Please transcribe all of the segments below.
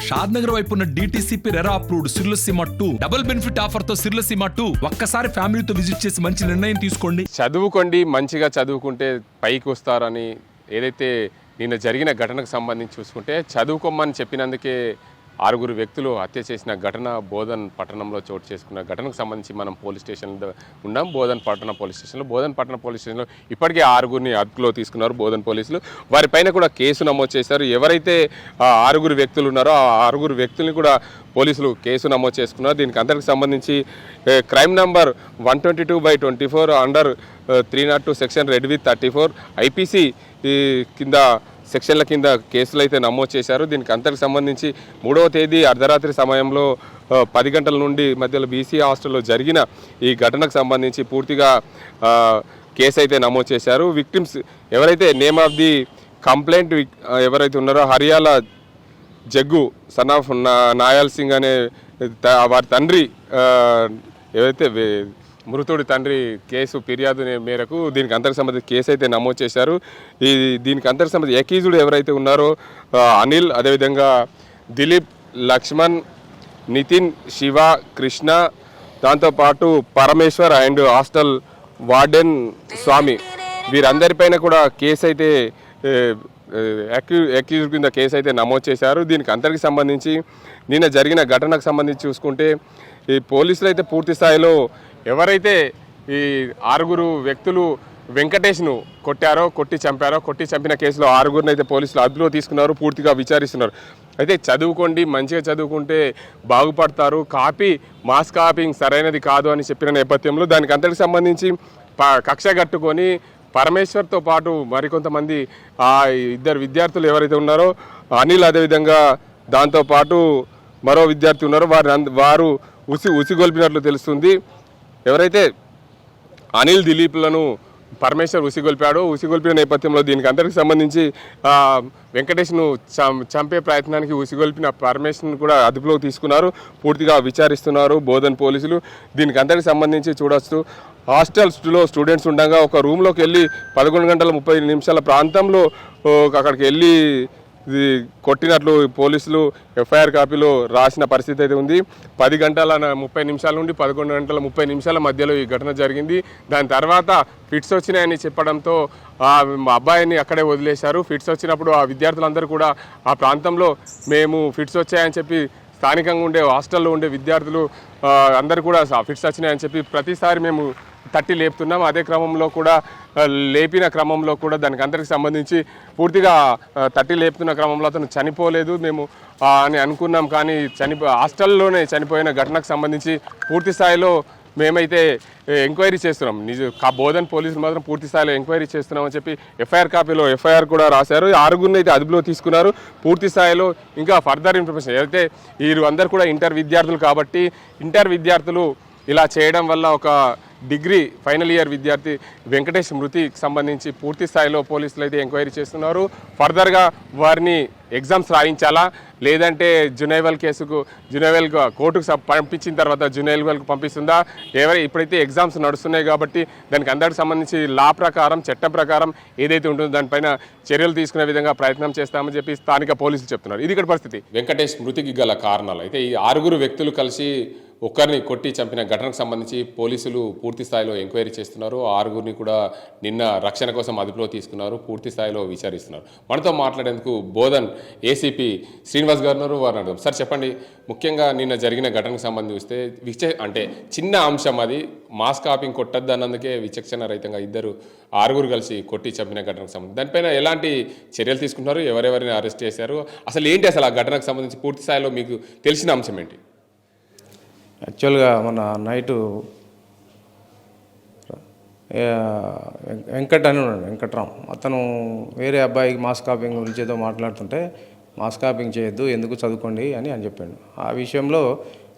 షాద్నగర్ వైపు ఉన్న DTCP RERA approved సిర్లసీమ 2 double benefit offer తో సిర్లసీమ 2 ఒక్కసారి ఫ్యామిలీతో విజిట్ చేసి మంచి నిర్ణయం తీసుకోండి. చదువుకోండి, మంచిగా చదువుకుంటే పైకి వస్తారని ఏదైతే నిన్న జరిగిన ఘటనకు సంబంధించి చూసుకుంటే చదువుకోమని చెప్పినందుకే 6 వ్యక్తులు హత్య చేసిన ఘటన బోధన్ పట్టణంలో చోటు చేసుకున్న ఘటనకు సంబంధించి మనం పోలీస్ స్టేషన్లో ఉన్నాం. బోధన్ పట్టణ పోలీస్ స్టేషన్లో ఇప్పటికే 6 అదుపులో తీసుకున్నారు బోధన్ పోలీసులు. వారిపైన కూడా కేసు నమోదు చేశారు. ఎవరైతే 6 వ్యక్తులు ఉన్నారో ఆ 6 వ్యక్తుల్ని కూడా పోలీసులు కేసు నమోదు చేసుకున్నారు. దీనికి అందరికి సంబంధించి crime number 122/24 under 302 section red with 34 IPC కింద సెక్షన్ల కింద కేసులు అయితే నమోదు చేశారు. దీనికి అంతకు సంబంధించి 3వ తేదీ అర్ధరాత్రి సమయంలో 10 గంటల నుండి మధ్యలో BC హాస్టల్లో జరిగిన ఈ ఘటనకు సంబంధించి పూర్తిగా కేసు అయితే నమోదు చేశారు. విక్టిమ్స్ ఎవరైతే నేమ్ ఆఫ్ ది కంప్లైంట్ ఎవరైతే ఉన్నారో హరియాల జగ్గు సన్ ఆఫ్ నాయాల్ సింగ్ అనే వారి తండ్రి ఏవైతే మృతుడి తండ్రి కేసు ఫిర్యాదు మేరకు దీనికి అంతకు సంబంధించి కేసు అయితే నమోదు చేశారు. దీనికి అంతకు సంబంధించి ఎక్యూజ్డ్ ఎవరైతే ఉన్నారో అనిల్, అదేవిధంగా దిలీప్, లక్ష్మణ్, నితిన్, శివ, కృష్ణ, దాంతోపాటు పరమేశ్వర్ అండ్ హాస్టల్ వార్డెన్ స్వామి వీరందరిపైన కూడా కేసు అయితే ఎక్యూజ్ కింద కేసు అయితే నమోదు చేశారు. దీనికి అందరికి సంబంధించి నిన్న జరిగిన ఘటనకు సంబంధించి చూసుకుంటే ఈ పోలీసులు అయితే పూర్తి స్థాయిలో ఎవరైతే ఈ 6 వ్యక్తులు వెంకటేష్ను కొట్టి చంపిన కేసులో 6 అయితే పోలీసులు అదుపులో తీసుకున్నారు, పూర్తిగా విచారిస్తున్నారు. అయితే చదువుకోండి, మంచిగా చదువుకుంటే బాగుపడతారు, మాస్ కాపింగ్ సరైనది కాదు అని చెప్పిన నేపథ్యంలో దానికి అంతటికి సంబంధించి కక్ష కట్టుకొని పరమేశ్వర్తో పాటు మరికొంతమంది ఆ 2 విద్యార్థులు ఎవరైతే ఉన్నారో అనిల్, అదేవిధంగా దాంతోపాటు మరో విద్యార్థి ఉన్నారో వారు ఉసిగొల్పినట్లు తెలుస్తుంది. ఎవరైతే అనిల్, దిలీప్లను పరమేశ్వర్ ఉసిగొల్పిన నేపథ్యంలో దీనికి అందరికి సంబంధించి వెంకటేష్ను చంపే ప్రయత్నానికి ఉసిగొల్పిన పరమేశ్వర్ను కూడా అదుపులోకి తీసుకున్నారు, పూర్తిగా విచారిస్తున్నారు బోధన్ పోలీసులు. దీనికి అందరికి సంబంధించి చూడొచ్చు, హాస్టల్స్లో స్టూడెంట్స్ ఉండగా ఒక రూమ్లోకి వెళ్ళి 11:30 ప్రాంతంలో అక్కడికి వెళ్ళి కొట్టినట్లు పోలీసులు FIR కాపీలో రాసిన పరిస్థితి అయితే ఉంది. 10:30 నుండి 11:30 మధ్యలో ఈ ఘటన జరిగింది. దాని తర్వాత ఫిట్స్ వచ్చినాయని చెప్పడంతో ఆ అబ్బాయిని అక్కడే వదిలేశారు. ఫిట్స్ వచ్చినప్పుడు ఆ విద్యార్థులందరూ కూడా ఆ ప్రాంతంలో మేము ఫిట్స్ వచ్చాయని చెప్పి స్థానికంగా ఉండే హాస్టల్లో ఉండే విద్యార్థులు అందరూ కూడా ఫిట్స్ వచ్చినాయని చెప్పి ప్రతిసారి మేము తట్టి లేపుతున్నాం. అదే క్రమంలో కూడా లేపిన క్రమంలో కూడా దానికి అందరికి సంబంధించి పూర్తిగా తట్టి లేపుతున్న క్రమంలో అతను చనిపోలేదు మేము అని అనుకున్నాం. కానీ హాస్టల్లోనే చనిపోయిన ఘటనకు సంబంధించి పూర్తి స్థాయిలో మేమైతే ఎంక్వైరీ చేస్తున్నాం. బోధన్ పోలీసులు మాత్రం పూర్తి స్థాయిలో ఎంక్వైరీ చేస్తున్నామని చెప్పి FIR కాపీలో FIR కూడా రాశారు. 6 అయితే అదుపులో తీసుకున్నారు. పూర్తి స్థాయిలో ఇంకా ఫర్దర్ ఇన్ఫర్మేషన్ అయితే వీరు కూడా ఇంటర్ విద్యార్థులు కాబట్టి ఇంటర్ విద్యార్థులు ఇలా చేయడం వల్ల ఒక డిగ్రీ ఫైనల్ ఇయర్ విద్యార్థి వెంకటేష్ మృతికి సంబంధించి పూర్తి స్థాయిలో పోలీసులు అయితే ఎంక్వైరీ చేస్తున్నారు. ఫర్దర్గా వారిని ఎగ్జామ్స్ రాయించాలా లేదంటే జునైవల్ కోర్టుకు పంపించిన తర్వాత జునైవల్కు పంపిస్తుందా, ఇప్పుడైతే ఎగ్జామ్స్ నడుస్తున్నాయి కాబట్టి దానికి అందరికి సంబంధించి లా ప్రకారం చట్టం ప్రకారం ఏదైతే ఉంటుందో దానిపైన చర్యలు తీసుకునే విధంగా ప్రయత్నం చేస్తామని చెప్పి స్థానిక పోలీసులు చెప్తున్నారు. ఇది ఇక్కడ పరిస్థితి. వెంకటేష్ మృతికి గల కారణాలు అయితే ఈ 6 వ్యక్తులు కలిసి ఒకరిని కొట్టి చంపిన ఘటనకు సంబంధించి పోలీసులు పూర్తి స్థాయిలో ఎంక్వైరీ చేస్తున్నారు. 6 కూడా నిన్న రక్షణ కోసం అదుపులో తీసుకున్నారు, పూర్తి స్థాయిలో విచారిస్తున్నారు. మనతో మాట్లాడేందుకు బోధన్ ACP శ్రీనివాస్ గారు ఉన్నారు. వారు అడుగుతాం. సార్ చెప్పండి, ముఖ్యంగా నిన్న జరిగిన ఘటనకు సంబంధిస్తే అంటే చిన్న అంశం అది, మాస్ కాపింగ్ కొట్టద్దు అన్నందుకే విచక్షణ రహితంగా 6 కలిసి కొట్టి చంపిన ఘటనకు సంబంధించి దానిపైన ఎలాంటి చర్యలు తీసుకుంటున్నారు, ఎవరెవరిని అరెస్ట్ చేశారు, అసలు ఆ ఘటనకు సంబంధించి పూర్తి స్థాయిలో మీకు తెలిసిన అంశం ఏంటి? యాక్చువల్గా మన నైటు వెంకట్రామ్ అతను వేరే అబ్బాయికి మాస్ కాపింగ్ గురించి ఏదో మాట్లాడుతుంటే మాస్ కాపింగ్ చేయొద్దు, ఎందుకు చదువుకోండి అని చెప్పాడు. ఆ విషయంలో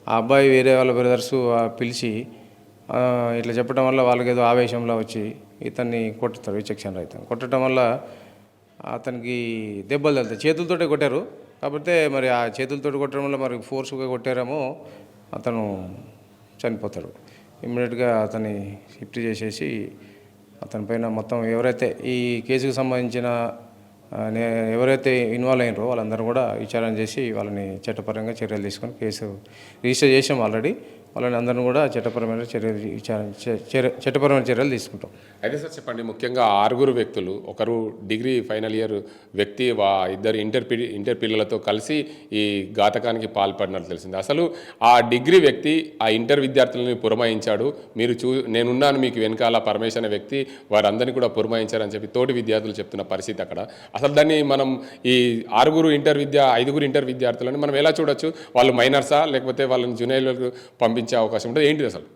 ఆ అబ్బాయి వేరే వాళ్ళ బ్రదర్స్ పిలిచి ఇట్లా చెప్పడం వల్ల వాళ్ళకి ఏదో ఆవేశంలో వచ్చి ఇతన్ని కొట్టుతారు, విచక్షణ రహితం కొట్టడం వల్ల అతనికి దెబ్బలు తగులుతాయి. చేతులతోటే కొట్టారు కాకపోతే మరి ఆ చేతులతో కొట్టడం వల్ల మరి ఫోర్స్గా కొట్టారేమో అతను చనిపోతాడు. ఇమ్మీడియట్గా అతన్ని షిఫ్ట్ చేసేసి అతని పైన మొత్తం ఎవరైతే ఈ కేసుకు సంబంధించిన ఎవరైతే ఇన్వాల్వ్ అయినారో వాళ్ళందరూ కూడా విచారణ చేసి వాళ్ళని చట్టపరంగా చర్యలు తీసుకొని కేసు రిజిస్టర్ చేసాం ఆల్రెడీ. వాళ్ళని అందరిని కూడా చట్టపరమైన చర్యలు తీసుకుంటాం. అయితే సార్ చెప్పండి, ముఖ్యంగా 6 వ్యక్తులు, ఒకరు డిగ్రీ ఫైనల్ ఇయర్ వ్యక్తి, ఇద్దరు ఇంటర్ పిల్లలతో కలిసి ఈ ఘాతకానికి పాల్పడినట్లు తెలిసింది. అసలు ఆ డిగ్రీ వ్యక్తి ఆ ఇంటర్ విద్యార్థులని పురమాయించాడు, మీరు నేనున్నాను మీకు వెనకాల పరమేశ్ అనే వ్యక్తి వారందరినీ కూడా పురమాయించారని చెప్పి తోటి విద్యార్థులు చెప్తున్న పరిస్థితి అక్కడ. అసలు దాన్ని మనం ఈ 5 ఇంటర్ విద్యార్థులని మనం ఎలా చూడొచ్చు? వాళ్ళు మైనర్సా లేకపోతే వాళ్ళని జూనియర్లకు పంపించే అవకాశం ఉంటుంది ఏంటిది అసలు?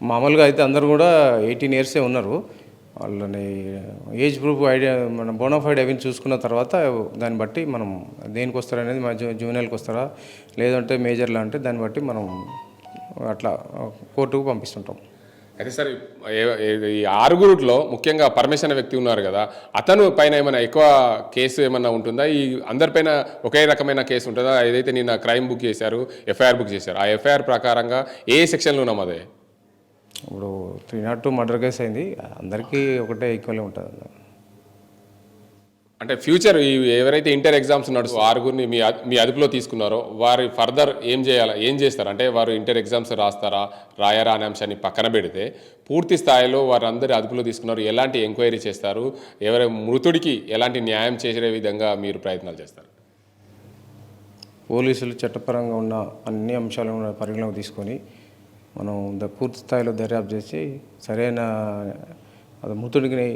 మామూలుగా అయితే అందరూ కూడా 18 ఇయర్సే ఉన్నారు. వాళ్ళని ఏజ్ గ్రూప్ ఐడియా మన బోనాఫైడ్ అవన్నీ చూసుకున్న తర్వాత దాన్ని బట్టి మనం దేనికి వస్తారనేది మా జూనియర్కి వస్తారా లేదంటే మేజర్లా అంటే దాన్ని బట్టి మనం అట్లా కోర్టుకు పంపిస్తుంటాం. అయితే సార్ ఈ 6 ముఖ్యంగా పరమేశ్ అనే వ్యక్తి ఉన్నారు కదా, అతను పైన ఏమైనా ఎక్కువ కేసు ఏమన్నా ఉంటుందా? ఈ అందరిపైన ఒకే రకమైన కేసు ఉంటుందా? ఏదైతే నిన్న క్రైమ్ బుక్ చేశారు, ఎఫ్ఐఆర్ బుక్ చేశారు, ఆ ఎఫ్ఐఆర్ ప్రకారంగా ఏ సెక్షన్లో నమోదే? ఇప్పుడు 302 మర్డర్ కేసు అయింది, అందరికీ ఒకటే ఈక్వల్ ఉంటుంది. అంటే ఫ్యూచర్ ఎవరైతే ఇంటర్ ఎగ్జామ్స్ నడుస్తూ 6 మీ అదుపులో తీసుకున్నారో వారి ఫర్దర్ ఏం చేస్తారు? అంటే వారు ఇంటర్ ఎగ్జామ్స్ రాయరా అనే అంశాన్ని పక్కన పెడితే పూర్తి స్థాయిలో వారందరి అదుపులో తీసుకున్నారు, ఎలాంటి ఎంక్వైరీ చేస్తారు, మృతుడికి ఎలాంటి న్యాయం చేసే విధంగా మీరు ప్రయత్నాలు చేస్తారు? పోలీసులు చట్టపరంగా ఉన్న అన్ని అంశాలను పరిగణలోకి తీసుకొని మనం పూర్తి స్థాయిలో దర్యాప్తు చేసి సరైన మృతుడికి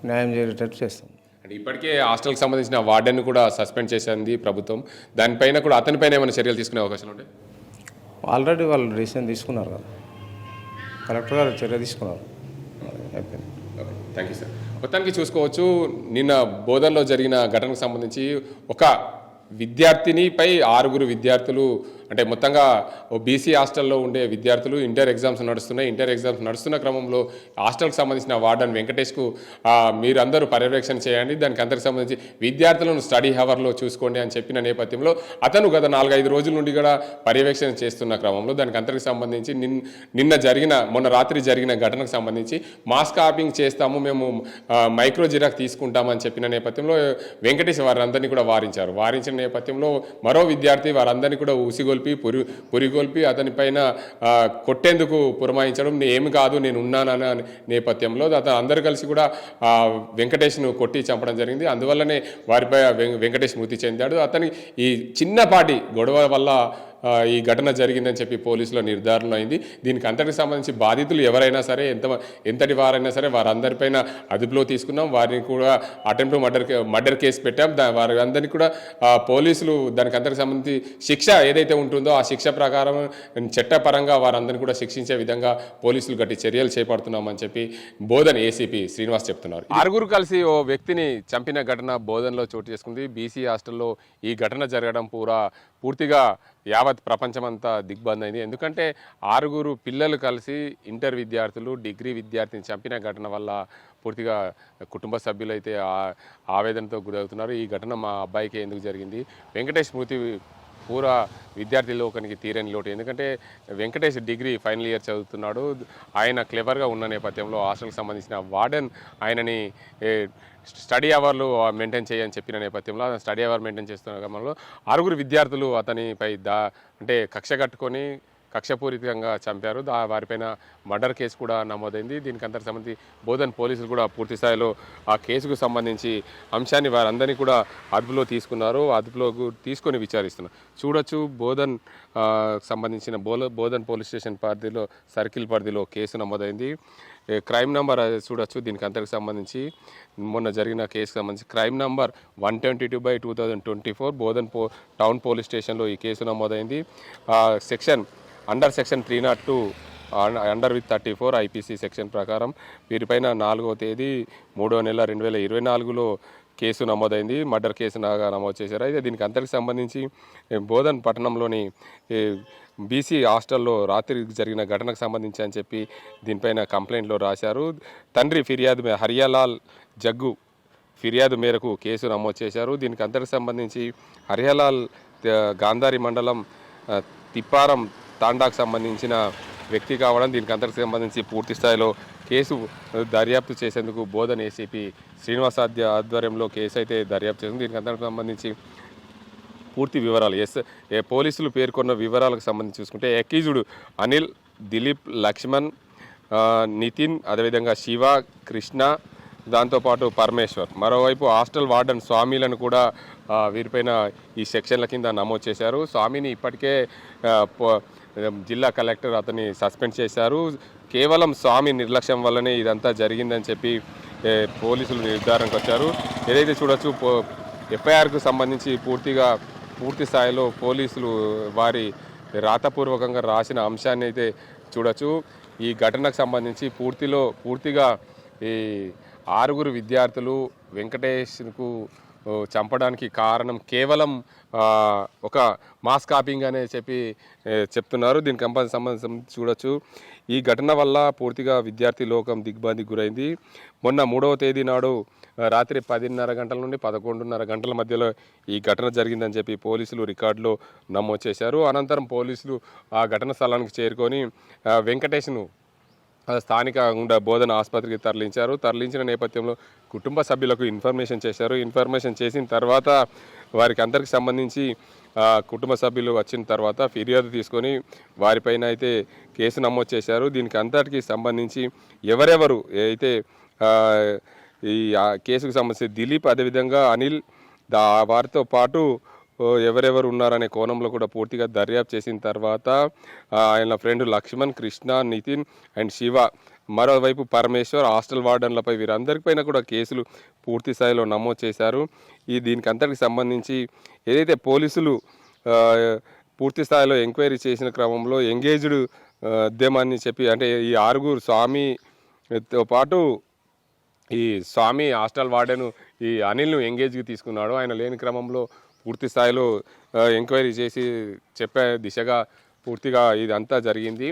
న్యాయం చేసేటట్టు చేస్తాం. అంటే ఇప్పటికే హాస్టల్కి సంబంధించిన వార్డెన్ కూడా సస్పెండ్ చేసింది ప్రభుత్వం, దానిపైన కూడా అతనిపైన ఏమైనా చర్యలు తీసుకునే అవకాశాలు ఉంటాయి? ఆల్రెడీ వాళ్ళు డిసిషన్ తీసుకున్నారు కదా, కలెక్టర్ గారు చర్య తీసుకున్నారు. అయిపోయింది. Thank you sir. మొత్తానికి చూసుకోవచ్చు, నిన్న బోధనలో జరిగిన ఘటనకు సంబంధించి ఒక విద్యార్థినిపై 6 విద్యార్థులు, అంటే మొత్తంగా ఓ బీసీ హాస్టల్లో ఉండే విద్యార్థులు ఇంటర్ ఎగ్జామ్స్ నడుస్తున్న క్రమంలో హాస్టల్కి సంబంధించిన వార్డెన్ వెంకటేష్కు మీరందరూ పర్యవేక్షణ చేయండి, దానికి అందరికి సంబంధించి విద్యార్థులను స్టడీ హవర్లో చూసుకోండి అని చెప్పిన నేపథ్యంలో అతను గత 4-5 రోజుల నుండి కూడా పర్యవేక్షణ చేస్తున్న క్రమంలో దానికి అందరికి సంబంధించి మొన్న రాత్రి జరిగిన ఘటనకు సంబంధించి మాస్ కాపింగ్ చేస్తాము, మేము మైక్రో జిరాక్ తీసుకుంటామని చెప్పిన నేపథ్యంలో వెంకటేష్ వారందరినీ కూడా వారించిన నేపథ్యంలో మరో విద్యార్థి వారందరినీ కూడా పురిగొల్పి అతనిపైన కొట్టేందుకు పురమాయించడం, ఏమి కాదు నేను ఉన్నానన్న నేపథ్యంలో అతను అందరూ కలిసి కూడా వెంకటేష్ను కొట్టి చంపడం జరిగింది. అందువల్లనే వారిపై వెంకటేష్ మృతి చెందాడు. అతని ఈ చిన్నపాటి గొడవ వల్ల ఈ ఘటన జరిగిందని చెప్పి పోలీసుల నిర్ధారణ అయింది. దీనికి అంతటికి సంబంధించి బాధితులు ఎవరైనా సరే ఎంతటి వారైనా సరే వారందరిపైన అదుపులో తీసుకున్నాం, వారిని కూడా అటెంప్ట్ మర్డర్ కేసు పెట్టాం. వారి అందరినీ కూడా పోలీసులు దానికి అంతటికి సంబంధించి శిక్ష ఏదైతే ఉంటుందో ఆ శిక్ష ప్రకారం చట్టపరంగా వారందరినీ కూడా శిక్షించే విధంగా పోలీసులు గట్టి చర్యలు చేపడుతున్నామని చెప్పి బోధన్ ఏసీపీ శ్రీనివాస్ చెప్తున్నారు. 6 కలిసి ఓ వ్యక్తిని చంపిన ఘటన బోధన్లో చోటు చేసుకుంది. బీసీ హాస్టల్లో ఈ ఘటన జరగడం పూర్తిగా యావత్ ప్రపంచమంతా దిగ్బంధైంది. ఎందుకంటే 6 పిల్లలు కలిసి ఇంటర్ విద్యార్థులు డిగ్రీ విద్యార్థిని చంపిన ఘటన వల్ల పూర్తిగా కుటుంబ సభ్యులు అయితే ఆవేదనతో గురవుతున్నారు. ఈ ఘటన మా అబ్బాయికి ఎందుకు జరిగింది? వెంకటేష్ మృతి పూరా విద్యార్థి లోకానికి తీరని లోటు. ఎందుకంటే వెంకటేష్ డిగ్రీ ఫైనల్ ఇయర్ చదువుతున్నాడు. ఆయన క్లెవర్గా ఉన్న నేపథ్యంలో హాస్టల్కి సంబంధించిన వార్డెన్ ఆయనని స్టడీ అవర్లు మెయింటైన్ చేయని చెప్పిన నేపథ్యంలో స్టడీ అవర్ మెయింటైన్ చేస్తున్న క్రమంలో 6 విద్యార్థులు అతనిపై అంటే కక్షపూరితంగా చంపారు. వారిపైన మర్డర్ కేసు కూడా నమోదైంది. దీనికి అంతకు సంబంధించి బోధన్ పోలీసులు కూడా పూర్తి స్థాయిలో ఆ కేసుకు సంబంధించి అంశాన్ని వారందరినీ కూడా అదుపులో తీసుకున్నారు, అదుపులో తీసుకొని విచారిస్తున్నారు. చూడొచ్చు, బోధన్ సంబంధించిన బోధన్ పోలీస్ స్టేషన్ పరిధిలో సర్కిల్ పరిధిలో కేసు నమోదైంది. క్రైమ్ నంబర్ చూడొచ్చు. దీనికి అంతకు సంబంధించి మొన్న జరిగిన కేసుకు సంబంధించి crime number 122/2024 Bodhan town police స్టేషన్లో ఈ కేసు నమోదైంది. Under section 302 under with 34 IPC section ప్రకారం వీరిపైన 4వ తేదీ 3వ నెల 2024లో కేసు నమోదైంది. మర్డర్ కేసు నమోదు చేశారు. అయితే దీనికి అంతకు సంబంధించి బోధన్ పట్టణంలోని బీసీ హాస్టల్లో రాత్రి జరిగిన ఘటనకు సంబంధించి అని చెప్పి దీనిపైన కంప్లైంట్లో రాశారు. తండ్రి హరియాలాల్ జగ్గు ఫిర్యాదు మేరకు కేసు నమోదు చేశారు. దీనికి అంతకు సంబంధించి హరియాలాల్ గాంధారి మండలం తిప్పారం తాండాకు సంబంధించిన వ్యక్తి కావడం, దీనికి అంతకు సంబంధించి పూర్తి స్థాయిలో కేసు దర్యాప్తు చేసేందుకు బోధన్ ఏసీపీ శ్రీనివాస్ ఆధ్వర్యంలో కేసు అయితే దర్యాప్తు చేసింది. దీనికి అందరికి సంబంధించి పూర్తి వివరాలు పోలీసులు పేర్కొన్న వివరాలకు సంబంధించి చూసుకుంటే అక్యూజ్డ్ అనిల్, దిలీప్, లక్ష్మణ్, నితిన్, అదేవిధంగా శివ, కృష్ణ, దాంతోపాటు పరమేశ్వర్. మరోవైపు హాస్టల్ వార్డెన్ స్వామిలను కూడా వీరిపైన ఈ సెక్షన్ల కింద నమోదు చేశారు. స్వామిని ఇప్పటికే జిల్లా కలెక్టర్ అతన్ని సస్పెండ్ చేశారు. కేవలం స్వామి నిర్లక్ష్యం వల్లనే ఇదంతా జరిగిందని చెప్పి పోలీసులు నిర్ధారణకు వచ్చారు. ఏదైతే చూడొచ్చు ఎఫ్ఐఆర్కు సంబంధించి పూర్తి స్థాయిలో పోలీసులు వారి రాతపూర్వకంగా రాసిన అంశాన్ని అయితే చూడొచ్చు. ఈ ఘటనకు సంబంధించి పూర్తిగా ఈ 6 విద్యార్థులు వెంకటేష్కు చంపడానికి కారణం కేవలం ఒక మాస్ కాపింగ్ అనే చెప్తున్నారు. దీనికి సంబంధించి చూడొచ్చు. ఈ ఘటన వల్ల పూర్తిగా విద్యార్థి లోకం దిగ్భ్రాంతికి గురైంది. మొన్న 3వ తేదీ నాడు రాత్రి 10:30 గంటల నుండి 11:30 గంటల మధ్యలో ఈ ఘటన జరిగిందని చెప్పి పోలీసులు రికార్డులో నమోదు చేశారు. అనంతరం పోలీసులు ఆ ఘటన స్థలానికి చేరుకొని వెంకటేష్ను స్థానిక బోధన ఆసుపత్రికి తరలించిన నేపథ్యంలో కుటుంబ సభ్యులకు ఇన్ఫర్మేషన్ చేశారు. ఇన్ఫర్మేషన్ చేసిన తర్వాత వారికి అందరికి సంబంధించి కుటుంబ సభ్యులు వచ్చిన తర్వాత ఫిర్యాదు తీసుకొని వారిపైన అయితే కేసు నమోదు చేశారు. దీనికి అంతటికి సంబంధించి ఎవరెవరు అయితే ఈ కేసుకు సంబంధించి దిలీప్, అదేవిధంగా అనిల్, వారితో పాటు ఎవరెవరు ఉన్నారనే కోణంలో కూడా పూర్తిగా దర్యాప్తు చేసిన తర్వాత ఆయన ఫ్రెండ్ లక్ష్మణ్, కృష్ణ, నితిన్ అండ్ శివ, మరోవైపు పరమేశ్వర్, హాస్టల్ వార్డన్లపై వీరందరిపైన కూడా కేసులు పూర్తి స్థాయిలో నమోదు చేశారు. దీనికి అంతటికి సంబంధించి ఏదైతే పోలీసులు పూర్తి స్థాయిలో ఎంక్వైరీ చేసిన క్రమంలో ఎంగేజ్డ్ ఉద్యమాన్ని చెప్పి అంటే ఈ 6 స్వామితో పాటు ఈ స్వామి హాస్టల్ వార్డెను ఈ అనిల్ను ఎంగేజ్కి తీసుకున్నాడు. ఆయన లేని క్రమంలో పూర్తి స్థాయిలో ఎంక్వైరీ చేసి చెప్పే దిశగా పూర్తిగా ఇదంతా జరిగింది.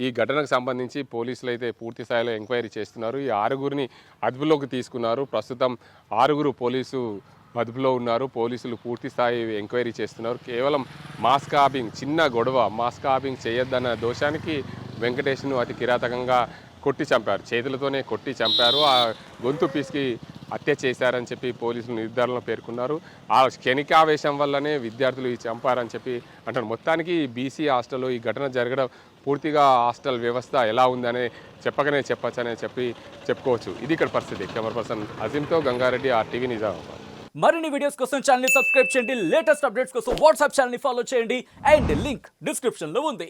ఈ ఘటనకు సంబంధించి పోలీసులు అయితే పూర్తి స్థాయిలో ఎంక్వైరీ చేస్తున్నారు. ఈ 6 అదుపులోకి తీసుకున్నారు. ప్రస్తుతం 6 పోలీసు అదుపులో ఉన్నారు. పోలీసులు పూర్తి స్థాయి ఎంక్వైరీ చేస్తున్నారు. కేవలం మాస్ కాపింగ్, చిన్న గొడవ, మాస్ కాపింగ్ చేయొద్దన్న దోషానికి వెంకటేష్ను అతి కిరాతకంగా కొట్టి చంపారు. చేతులతోనే కొట్టి చంపారు. ఆ గొంతు పీసుకి హత్య చేశారని చెప్పి పోలీసులు నిర్ధారణలో పేర్కొన్నారు. ఆ క్షణికావేశం వల్లనే విద్యార్థులు ఈ చంపారని చెప్పి అంటారు. మొత్తానికి బీసీ హాస్టల్లో ఈ ఘటన జరగడం పూర్తిగా హాస్టల్ వ్యవస్థ ఎలా ఉందనే చెప్పచ్చనే చెప్పుకోవచ్చు. ఇది ఇక్కడ పరిస్థితి. కెమెరా పర్సన్ అజీంతో గంగారెడ్డి, RTV నిజామాబాద్. మరిన్ని వీడియోస్ కోసం ఛానల్ ని సబ్స్క్రైబ్ చేయండి. లేటెస్ట్ అప్డేట్స్ కోసం వాట్సాప్ ఛానల్ ని ఫాలో చేయండి. అండ్ లింక్ డిస్క్రిప్షన్ లో ఉంది.